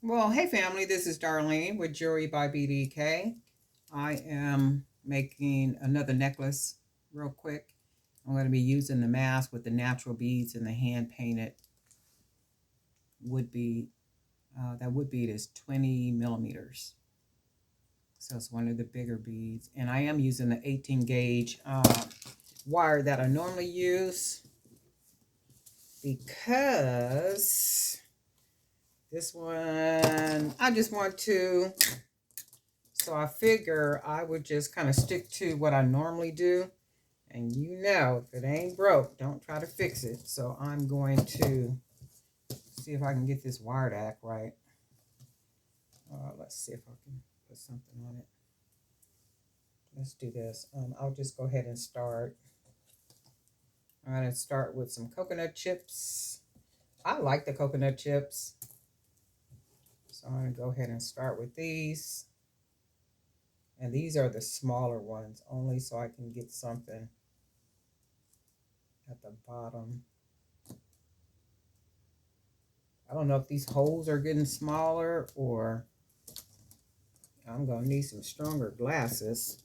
Well, hey family, this is Darlene with Jewelry by BDK. I am making another necklace real quick. I'm going to be using the mask with the natural beads and the hand painted wood bead. That wood bead is 20 millimeters. So it's one of the bigger beads. And I am using the 18 gauge wire that I normally use because this one, I just want to. So I figure I would just kind of stick to what I normally do. And you know, if it ain't broke, don't try to fix it. So I'm going to see if I can get this wire to act right. Let's see if I can put something on it. Let's do this. I'll just go ahead and start. I'm going to start with some coconut chips. I like the coconut chips. So I'm going to go ahead and start with these. And these are the smaller ones, only so I can get something at the bottom. I don't know if these holes are getting smaller or I'm going to need some stronger glasses.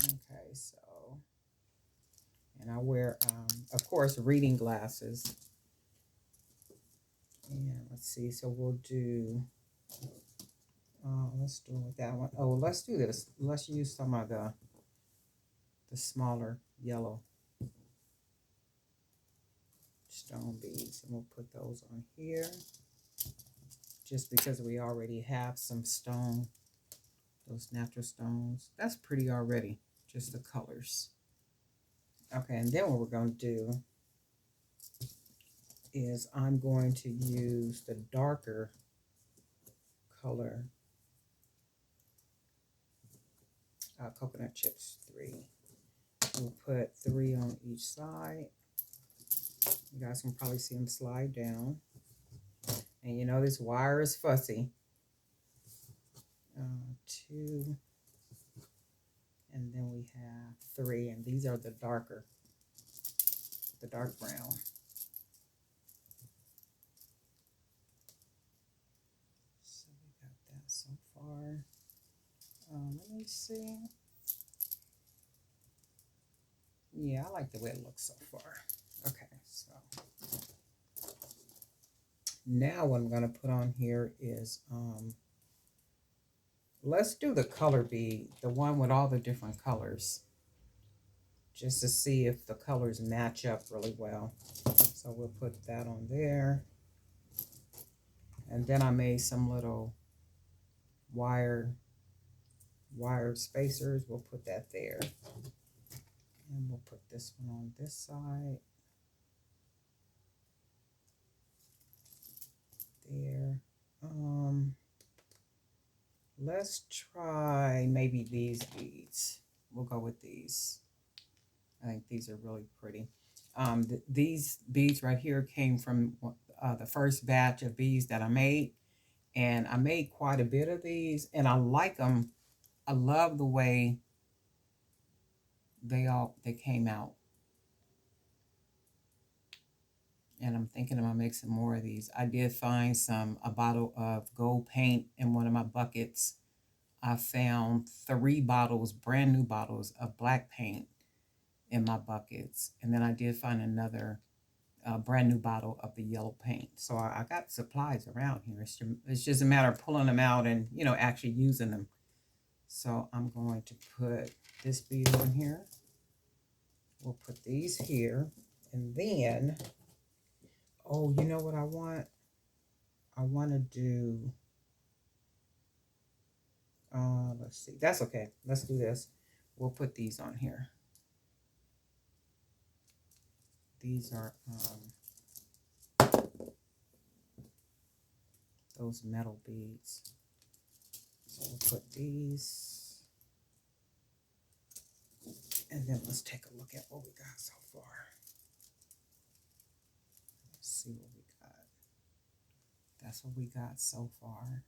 Okay, so, and I wear, of course, reading glasses. And let's see, so we'll do, let's do it with that one. Oh, let's do this. Let's use some of the smaller yellow stone beads. And we'll put those on here. Just because we already have some stone, those natural stones. That's pretty already, just the colors. Okay, and then what we're going to do is I'm going to use the darker color coconut chips 3. We'll put 3 on each side. You guys can probably see them slide down. And you know this wire is fussy. 2. And then we have 3. And these are the darker, the dark brown. So we got that so far. Let me see. Yeah, I like the way it looks so far. Okay, so now what I'm going to put on here is, let's do the color bead, the one with all the different colors, just to see if the colors match up really well. So we'll put that on there. And then I made some little wire spacers. We'll put that there. And we'll put this one on this side. There. Let's try maybe these beads. We'll go with these. I think these are really pretty. These beads right here came from the first batch of beads that I made. And I made quite a bit of these. And I like them. I love the way they came out. And I'm thinking about making some more of these. I did find a bottle of gold paint in one of my buckets. I found 3 bottles, brand new bottles of black paint in my buckets. And then I did find another brand new bottle of the yellow paint. So I got supplies around here. It's just a matter of pulling them out and, you know, actually using them. So I'm going to put this bead on here. We'll put these here. And then, oh, you know what I want? I want to do, let's see. That's okay. Let's do this. We'll put these on here. These are those metal beads. So we'll put these. And then let's take a look at what we got so far. Let's see what we got. That's what we got so far.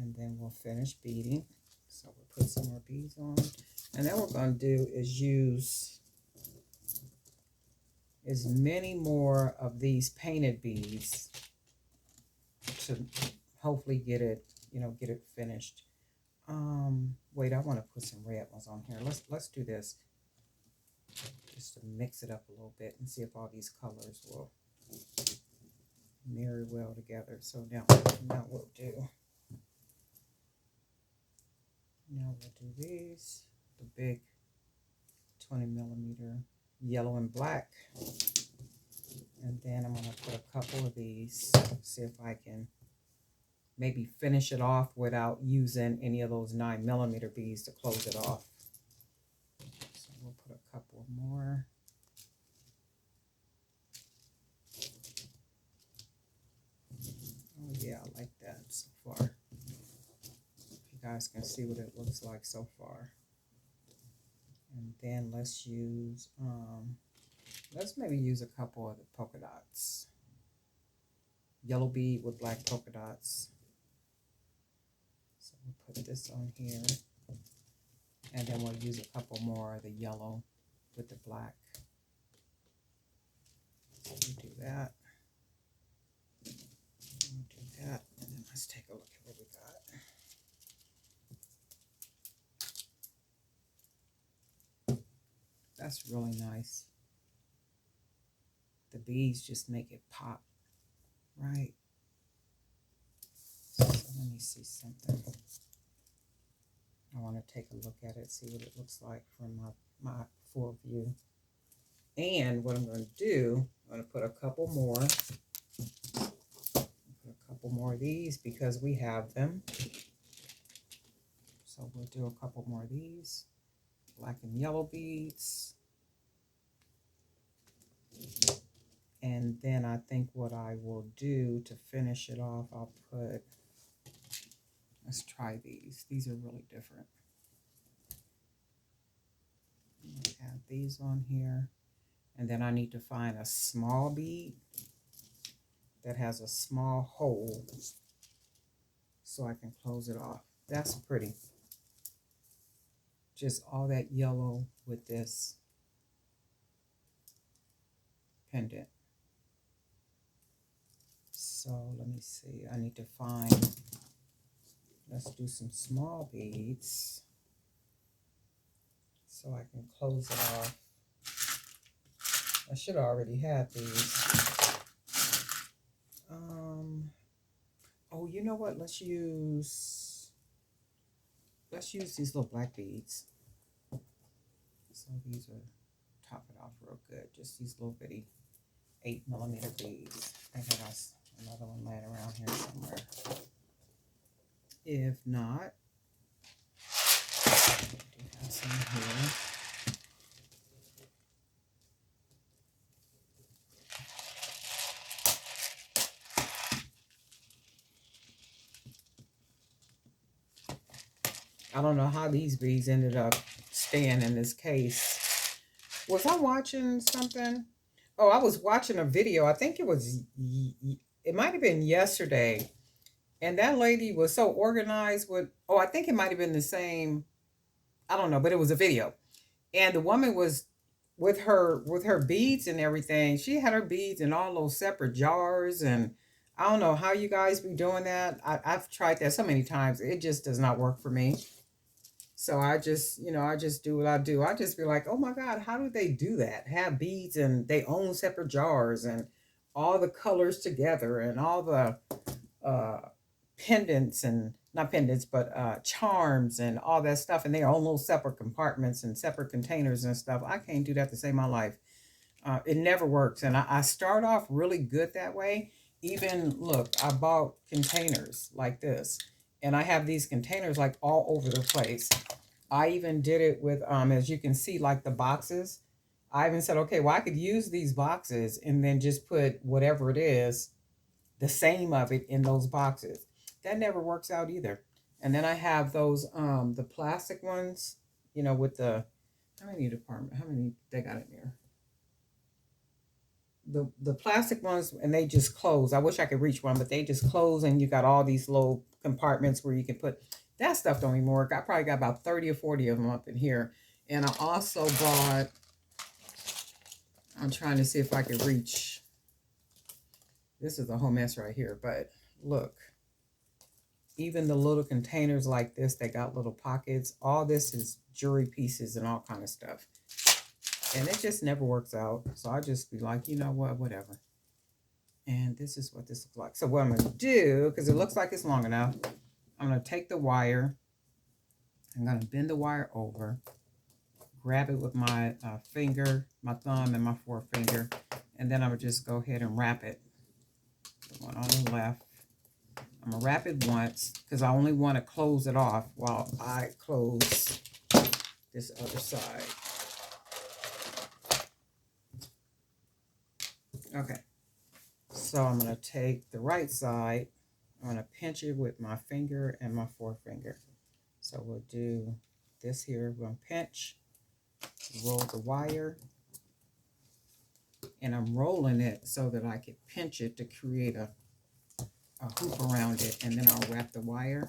And then we'll finish beading. So we'll put some more beads on. And then what we're going to do is use as many more of these painted beads to hopefully get it, you know, get it finished. Wait, I want to put some red ones on here. Let's do this just to mix it up a little bit and see if all these colors will marry well together. So now we'll do these, the big 20mm yellow and black, and then I'm gonna put a couple of these, see if I can maybe finish it off without using any of those 9mm beads to close it off. So we'll put a couple more. Oh yeah, I like that so far. You guys can see what it looks like so far. And then let's use, let's maybe use a couple of the polka dots. Yellow bead with black polka dots. So we'll put this on here. And then we'll use a couple more of the yellow with the black. So we'll do that. We'll do that. And then let's take a look at what we got. That's really nice. The beads just make it pop, right? So let me see something. I want to take a look at it, see what it looks like from my full view. And what I'm going to do, I'm going to put a couple more. Put a couple more of these because we have them. So we'll do a couple more of these. Black and yellow beads. And then I think what I will do to finish it off, I'll put, let's try these. These are really different. Add these on here. And then I need to find a small bead that has a small hole so I can close it off. That's pretty. Just all that yellow with this pendant. So let me see, I need to find, let's do some small beads so I can close it off. I should already have these. Oh, you know what? Let's use these little black beads. So these are top it off real good. Just these little bitty 8mm beads. I think I got another one laying around here somewhere. If not, I do have some here. I don't know how these beads ended up staying in this case. Was I watching something? Oh, I was watching a video. I think it might have been yesterday. And that lady was so organized with, oh, I think it might have been the same, I don't know, but it was a video. And the woman was with her beads and everything. She had her beads in all those separate jars. And I don't know how you guys be doing that. I've tried that so many times. It just does not work for me. So I just, I just do what I do. I just be like, oh my God, how do they do that? Have beads and they own separate jars and all the colors together and all the pendants and not pendants, but charms and all that stuff. And they own little separate compartments and separate containers and stuff. I can't do that to save my life. It never works. And I start off really good that way. Even look, I bought containers like this. And I have these containers like all over the place. I even did it with, as you can see, like the boxes. I even said, okay, well, I could use these boxes and then just put whatever it is, the same of it in those boxes. That never works out either. And then I have those, the plastic ones, with the, how many they got in there? The plastic ones, and they just close. I wish I could reach one, but they just close, and you got all these little compartments where you can put that stuff. Don't even work. I probably got about 30 or 40 of them up in here. And I also bought, I'm trying to see if I can reach. This is a whole mess right here, but look. Even the little containers like this, they got little pockets. All this is jewelry pieces and all kind of stuff. And it just never works out. So I just be like, you know what, whatever. And this is what this looks like. So what I'm going to do, because it looks like it's long enough, I'm going to take the wire. I'm going to bend the wire over. Grab it with my finger, my thumb, and my forefinger. And then I'm going to just go ahead and wrap it. The one on the left. I'm going to wrap it once because I only want to close it off while I close this other side. Okay. So I'm going to take the right side. I'm going to pinch it with my finger and my forefinger. So we'll do this here. We're going to pinch, roll the wire. And I'm rolling it so that I can pinch it to create a hoop around it, and then I'll wrap the wire.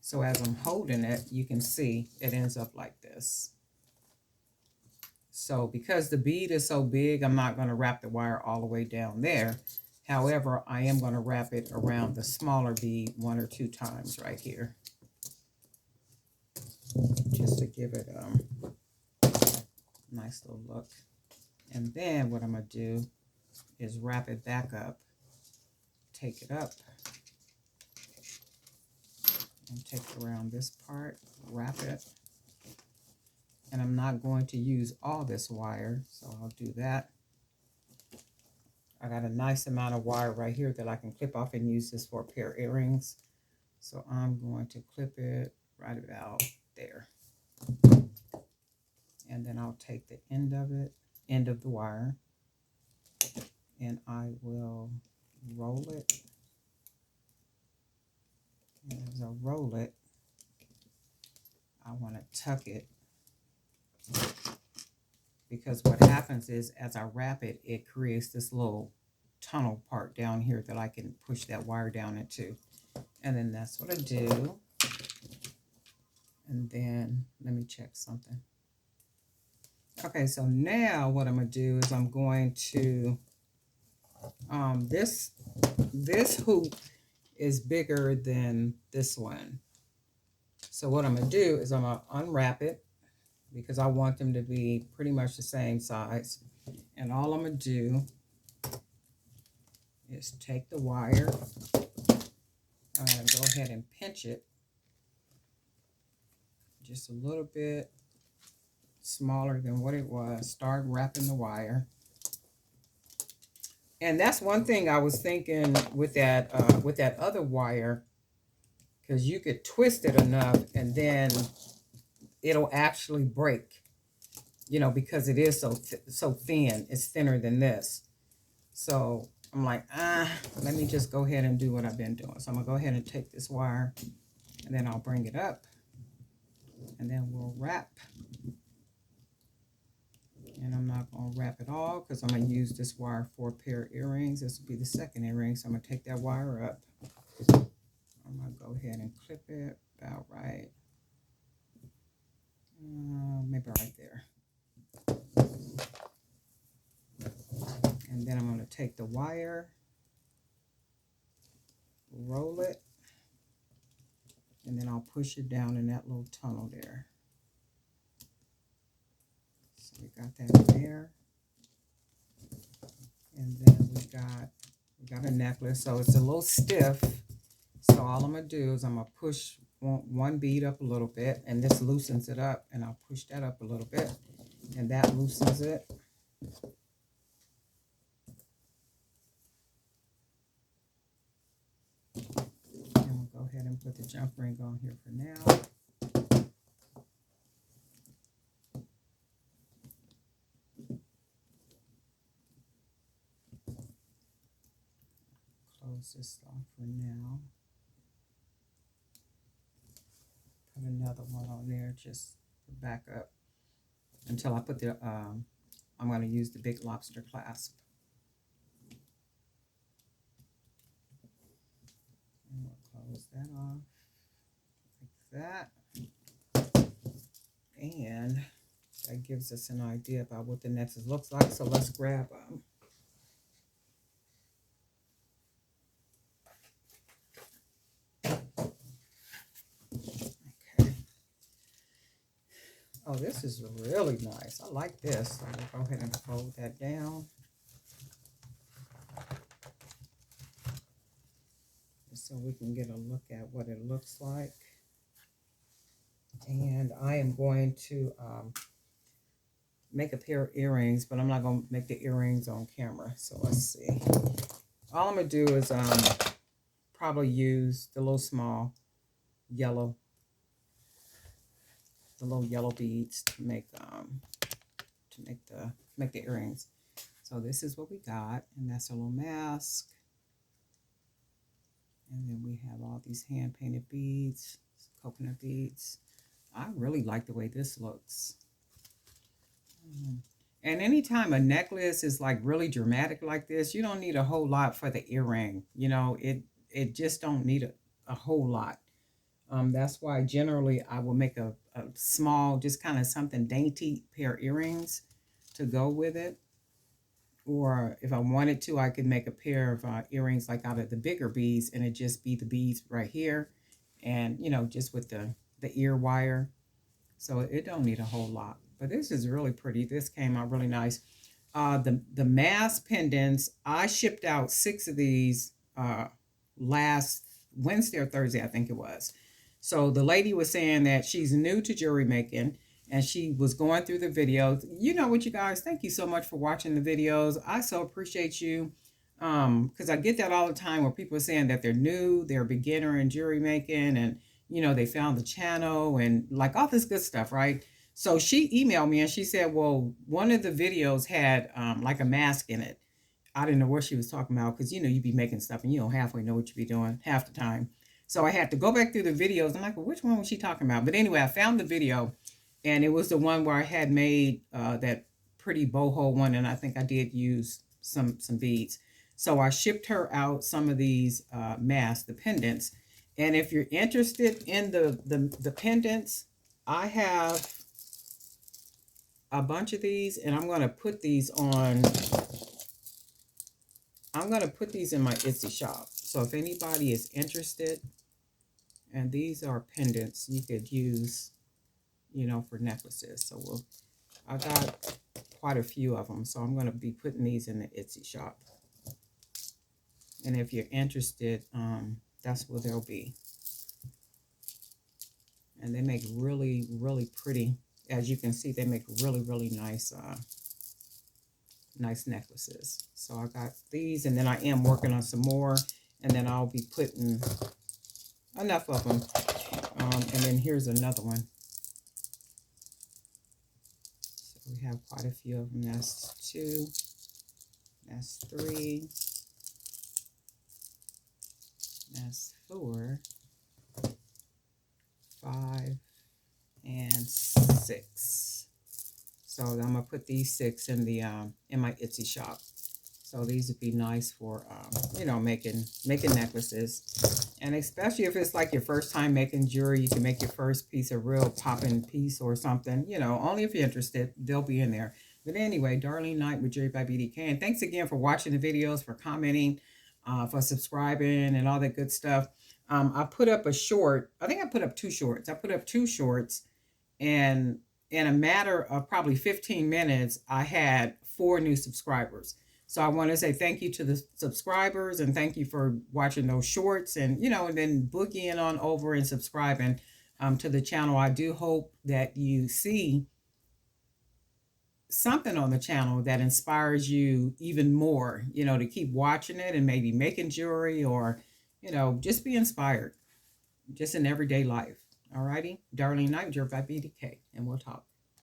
So as I'm holding it, you can see it ends up like this. So because the bead is so big, I'm not going to wrap the wire all the way down there. However, I am going to wrap it around the smaller bead 1 or 2 times right here, just to give it a nice little look. And then what I'm going to do is wrap it back up. Take it up and take it around this part, wrap it. And I'm not going to use all this wire, so I'll do that. I got a nice amount of wire right here that I can clip off and use this for a pair of earrings. So I'm going to clip it right about there. And then I'll take the end of the wire, and I will roll it. And as I roll it, I want to tuck it, because what happens is as I wrap it, it creates this little tunnel part down here that I can push that wire down into. And then that's what I do. And then let me check something. Okay, so now what I'm going to do is I'm going to, this hoop is bigger than this one. So what I'm going to do is I'm going to unwrap it, because I want them to be pretty much the same size. And all I'm going to do is take the wire. I'm going to go ahead and pinch it just a little bit smaller than what it was. Start wrapping the wire. And that's one thing I was thinking with that other wire, because you could twist it enough and then it'll actually break, you know, because it is so thin. It's thinner than this. So I'm like, let me just go ahead and do what I've been doing. So I'm going to go ahead and take this wire, and then I'll bring it up, and then we'll wrap. And I'm not going to wrap it all, because I'm going to use this wire for a pair of earrings. This will be the second earring, so I'm going to take that wire up. I'm going to go ahead and clip it about right. Maybe right there. And then I'm going to take the wire, roll it, and then I'll push it down in that little tunnel there. So we got that in there. And then we got a necklace. So it's a little stiff. So all I'm going to do is I'm going to push one bead up a little bit, and this loosens it up, and I'll push that up a little bit, and that loosens it. And we'll go ahead and put the jump ring on here for now. Close this off for now. Put another one on there just to back up until I put the, I'm going to use the big lobster clasp. And we'll close that off like that. And That gives us an idea about what the necklace looks like. So let's grab okay. Oh, this is really nice. I like this. So we'll go ahead and fold that down. So we can get a look at what it looks like. And I am going to make a pair of earrings, but I'm not going to make the earrings on camera. So let's see. All I'm going to do is probably use the little small yellow, the little yellow beads to make the earrings. So this is what we got, and that's a little mask. And then we have all these hand painted beads, coconut beads. I really like the way this looks. And anytime a necklace is like really dramatic like this, you don't need a whole lot for the earring. You know, it just don't need a whole lot. That's why generally I will make a small, just kind of something dainty pair of earrings to go with it. Or if I wanted to, I could make a pair of earrings like out of the bigger beads, and it just be the beads right here. And, you know, just with the ear wire. So it don't need a whole lot. But this is really pretty. This came out really nice. The mask pendants, I shipped out 6 of these last Wednesday or Thursday, I think it was. So the lady was saying that she's new to jewelry making, and she was going through the videos. You know what, you guys, thank you so much for watching the videos. I so appreciate you, because I get that all the time where people are saying that they're new, they're a beginner in jewelry making, and, you know, they found the channel and like all this good stuff, right? So she emailed me and she said, well, one of the videos had like a mask in it. I didn't know what she was talking about, because, you know, you be making stuff and you don't halfway know what you be doing half the time. So I had to go back through the videos. I'm like, well, which one was she talking about? But anyway, I found the video, and it was the one where I had made that pretty boho one, and I think I did use some beads. So I shipped her out some of these masks, the pendants. And if you're interested in the pendants, I have a bunch of these, and I'm going to put these on. I'm going to put these in my Etsy shop. So if anybody is interested, and these are pendants you could use, you know, for necklaces. So I got quite a few of them. So I'm going to be putting these in the Etsy shop. And if you're interested, that's where they'll be. And they make really, really pretty. As you can see, they make really, really nice nice necklaces. So I got these, and then I am working on some more, and then I'll be putting enough of them. And then here's another one. So we have quite a few of them. That's 2. That's 3. That's 4. 5. And 6. So I'm gonna put these 6 in the in my Etsy shop. So these would be nice for you know, making necklaces, and especially if it's like your first time making jewelry, you can make your first piece a real popping piece or something. You know, only if you're interested, they'll be in there. But anyway, Darlene Knight with Jewelry by BDK, and thanks again for watching the videos, for commenting, for subscribing, and all that good stuff. I put up a short. I think I put up 2 shorts. I put up 2 shorts, and in a matter of probably 15 minutes, I had 4 new subscribers. So I want to say thank you to the subscribers, and thank you for watching those shorts, and, you know, and then boogieing on over and subscribing to the channel. I do hope that you see something on the channel that inspires you even more, you know, to keep watching it and maybe making jewelry, or, you know, just be inspired just in everyday life. All righty. Darlene Knight, Jewelry by BDK, and we'll talk.